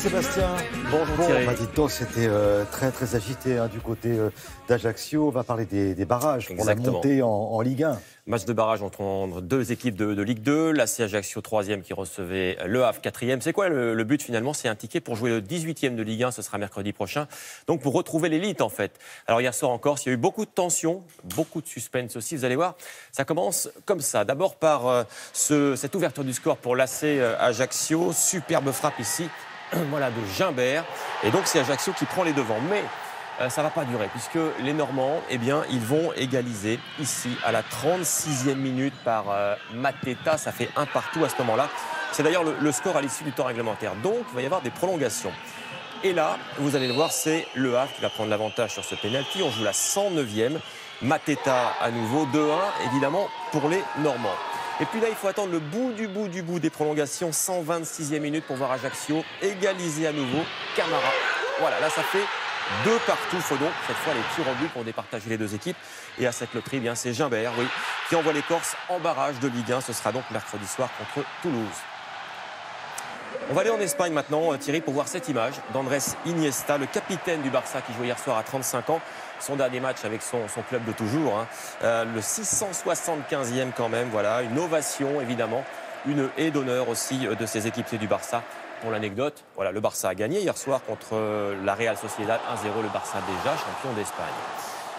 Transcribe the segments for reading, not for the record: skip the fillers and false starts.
Sébastien. Bonjour Thierry. Dites donc, c'était très agité du côté d'Ajaccio. On va parler des barrages pour la montée en Ligue 1. Match de barrage entre deux équipes de Ligue 2. L'AC Ajaccio 3e qui recevait Le Havre 4e. C'est quoi le but finalement? C'est un ticket pour jouer le 18e de Ligue 1. Ce sera mercredi prochain. Donc pour retrouver l'élite en fait. Alors hier soir en Corse, il y a eu beaucoup de tension, beaucoup de suspense aussi. Vous allez voir, ça commence comme ça. D'abord par cette ouverture du score pour l'AC Ajaccio. Superbe frappe ici. Voilà, de Gimbert. Et donc, c'est Ajaccio qui prend les devants. Mais ça ne va pas durer, puisque les Normands, eh bien, ils vont égaliser ici, à la 36e minute, par Mateta. Ça fait un partout à ce moment-là. C'est d'ailleurs le score à l'issue du temps réglementaire. Donc, il va y avoir des prolongations. Et là, vous allez le voir, c'est Le Havre qui va prendre l'avantage sur ce pénalty. On joue la 109e. Mateta à nouveau, 2-1, évidemment, pour les Normands. Et puis là, il faut attendre le bout des prolongations, 126e minute pour voir Ajaccio égaliser à nouveau. Camara. Voilà, là, ça fait 2 partout. Il faut donc, cette fois, les tirs au but pour départager les deux équipes. Et à cette loterie, eh bien, c'est Gimbert, oui, qui envoie les Corses en barrage de Ligue 1. Ce sera donc mercredi soir contre Toulouse. On va aller en Espagne maintenant, Thierry, pour voir cette image d'Andrés Iniesta, le capitaine du Barça qui jouait hier soir à 35 ans. Son dernier match avec son club de toujours, le 675e quand même, voilà, une ovation évidemment, une haie d'honneur aussi de ses équipiers du Barça. Pour l'anecdote, voilà, le Barça a gagné hier soir contre la Real Sociedad 1-0, le Barça déjà champion d'Espagne.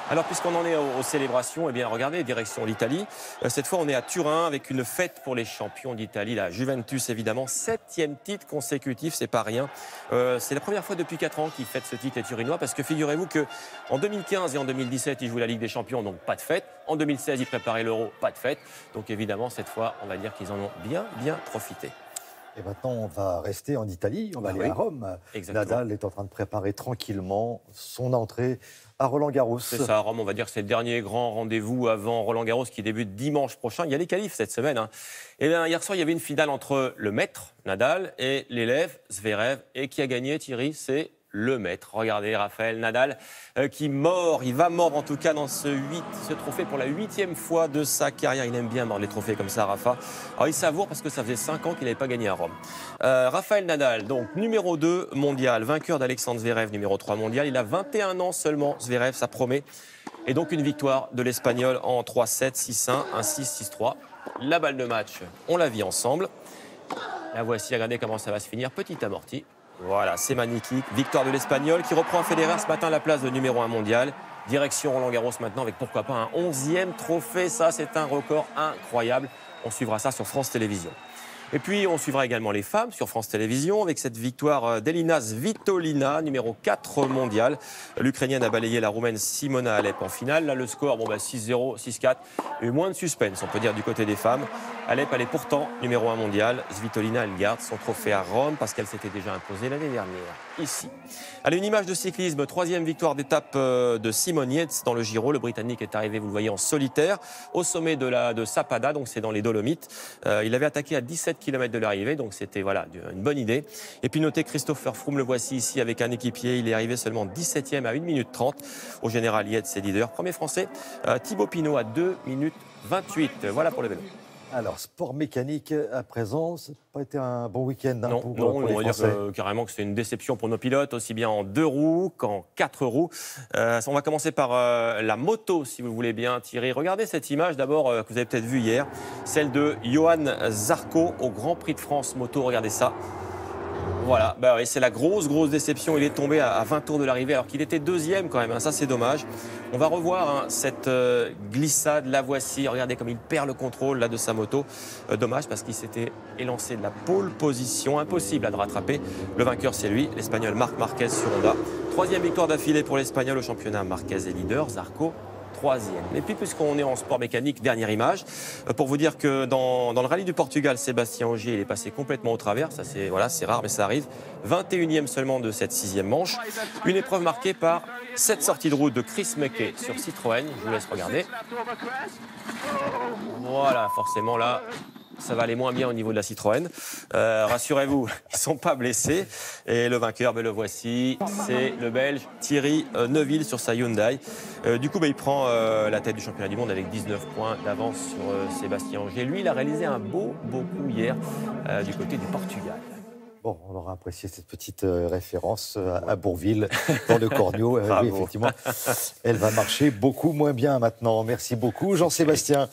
Alors, puisqu'on en est aux célébrations, eh bien, regardez, direction l'Italie. Cette fois, on est à Turin avec une fête pour les champions d'Italie. La Juventus, évidemment, 7e titre consécutif, c'est pas rien. C'est la première fois depuis 4 ans qu'ils fêtent ce titre, les Turinois, parce que figurez-vous qu'en 2015 et en 2017, ils jouaient la Ligue des Champions, donc pas de fête. En 2016, ils préparaient l'Euro, pas de fête. Donc, évidemment, cette fois, on va dire qu'ils en ont bien profité. Et maintenant, on va rester en Italie, on va aller à Rome. Exactement. Nadal est en train de préparer tranquillement son entrée à Roland-Garros. C'est ça, à Rome, on va dire que c'est le dernier grand rendez-vous avant Roland-Garros qui débute dimanche prochain. Il y a les qualifs cette semaine. Et bien, hier soir, il y avait une finale entre le maître, Nadal, et l'élève, Zverev. Et qui a gagné, Thierry? C'est le maître. Regardez, Raphaël Nadal, qui mord, il va mordre en tout cas dans ce trophée pour la 8e fois de sa carrière. Il aime bien mordre les trophées comme ça, Rafa. Alors il savoure parce que ça faisait 5 ans qu'il n'avait pas gagné à Rome. Raphaël Nadal, donc numéro 2 mondial, vainqueur d'Alexandre Zverev, numéro 3 mondial. Il a 21 ans seulement, Zverev, ça promet. Et donc une victoire de l'Espagnol en 3-7, 6-1, 1-6, 6-3. La balle de match, on la vit ensemble. La voici, regardez comment ça va se finir, petit amorti. Voilà, c'est magnifique. Victoire de l'Espagnol qui reprend Federer ce matin la place de numéro 1 mondial. Direction Roland-Garros maintenant avec pourquoi pas un 11e trophée. Ça, c'est un record incroyable. On suivra ça sur France Télévisions. Et puis, on suivra également les femmes sur France Télévisions avec cette victoire d'Elina Svitolina, numéro 4 mondial. L'Ukrainienne a balayé la Roumaine Simona Alep en finale. Là, le score, 6-0, 6-4. Et moins de suspense, on peut dire, du côté des femmes. Alep, elle est pourtant numéro 1 mondial. Svitolina, elle garde son trophée à Rome parce qu'elle s'était déjà imposée l'année dernière, ici. Allez, une image de cyclisme. 3e victoire d'étape de Simon Yates dans le Giro. Le Britannique est arrivé, vous le voyez, en solitaire, au sommet de Sappada, donc c'est dans les Dolomites. Il avait attaqué à 17 km de l'arrivée, donc c'était voilà, une bonne idée. Et puis notez Christopher Froome, le voici ici avec un équipier. Il est arrivé seulement 17e à 1 minute 30. Au général, Yates est leader. Premier français, Thibaut Pinot à 2 minutes 28. Voilà pour le vélo. Alors, sport mécanique à présent, ça n'a pas été un bon week-end pour les on va Français. dire carrément que c'est une déception pour nos pilotes, aussi bien en 2 roues qu'en 4 roues. On va commencer par la moto, si vous voulez bien, Thierry. Regardez cette image d'abord que vous avez peut-être vue hier, celle de Johan Zarco au Grand Prix de France moto. Regardez ça. Voilà, oui, c'est la grosse déception. Il est tombé à 20 tours de l'arrivée alors qu'il était 2e quand même. Ça, c'est dommage. On va revoir cette glissade. La voici. Regardez comme il perd le contrôle là, de sa moto. Dommage parce qu'il s'était élancé de la pole position. Impossible à le rattraper. Le vainqueur, c'est lui, l'Espagnol Marc Marquez sur Honda. 3e victoire d'affilée pour l'Espagnol au championnat. Marquez est leader. Zarco 3e. Et puis, puisqu'on est en sport mécanique, dernière image, pour vous dire que dans le rallye du Portugal, Sébastien Ogier, il est passé complètement au travers. Ça, c'est rare, mais ça arrive. 21e seulement de cette 6e manche. Une épreuve marquée par cette sortie de route de Chris Meeke sur Citroën. Je vous laisse regarder. Voilà, forcément là, ça va aller moins bien au niveau de la Citroën. Rassurez-vous, ils ne sont pas blessés. Et le vainqueur, le voici, c'est le Belge Thierry Neuville sur sa Hyundai. Du coup, il prend la tête du championnat du monde avec 19 points d'avance sur Sébastien Ogier. Lui, il a réalisé un beau coup hier du côté du Portugal. Bon, on aura apprécié cette petite référence à Bourvil, dans le Cornio. Oui, effectivement, elle va marcher beaucoup moins bien maintenant. Merci beaucoup, Jean-Sébastien.